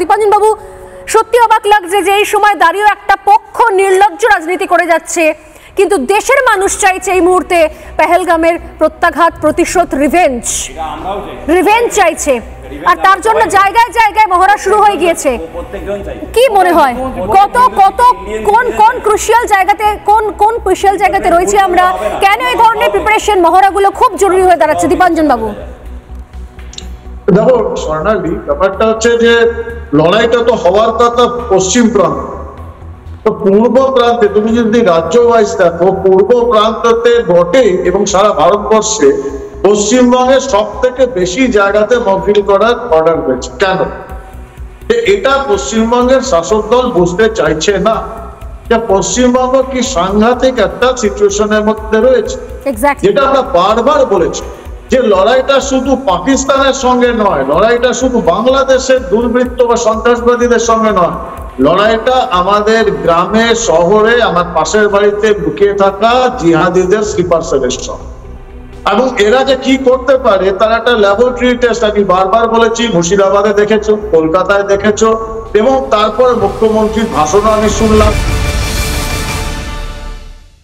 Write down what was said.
দীপাঞ্জন বাবু, সত্যি অবাক লাগছে যে এই সময় দাঁড়িয়ে একটা পক্ষ নির্লজ্জ রাজনীতি করে যাচ্ছে, কিন্তু দেশের মানুষ চাইছে এই মুহূর্তে পেহেলগামের প্রত্যাঘাত, প্রতিশোধ, রিভেঞ্জ চাইছে। আর তার জন্য জায়গায় জায়গায় মহড়া শুরু হয়ে গিয়েছে। কি মনে হয় কত কত কোন কোন ক্রুশিয়াল জায়গাতে ক্রুশিয়াল জায়গাতে রয়েছে আমরা? কেন এই ধরনের প্রিপারেশন মহড়াগুলো খুব জরুরি হয়ে দাঁড়াচ্ছে দীপাঞ্জন বাবু? দেখো স্বর্ণালী, ব্যাপারটা হচ্ছে যে লড়াইটা তো হওয়ার কথা পশ্চিম প্রান্ত, তো পূর্ব প্রান্তে তুমি যদি রাজ্য ওয়াইজ দেখো, পূর্ব প্রান্ততে ঘটে এবং সারা ভারতবর্ষে পশ্চিমবঙ্গের সব থেকে বেশি জায়গাতে মকড্রিল করার অর্ডার হয়েছে। কেন? এটা পশ্চিমবঙ্গের শাসক দল বুঝতে চাইছে না যে পশ্চিমবঙ্গ কি সাংঘাতিক একটা সিচুয়েশনের মধ্যে রয়েছে। যেটা আমরা বারবার বলেছি যে লড়াইটা শুধু পাকিস্তানের সঙ্গে নয়, লড়াইটা শুধু বাংলাদেশের দুর্বৃত্ত বা সন্ত্রাসবাদীদের সঙ্গে নয়, লড়াইটা আমাদের গ্রামে শহরে আমার পাশের বাড়িতে লুকিয়ে থাকা জিহাদিদের স্লিপার সেলের সঙ্গে। এবং এরা যে কি করতে পারে তার একটা ল্যাবরেটরি টেস্ট আমি বারবার বলেছি, মুর্শিদাবাদে দেখেছো, কলকাতায় দেখেছো, এবং তারপর মুখ্যমন্ত্রীর ভাষণও আমি শুনলাম।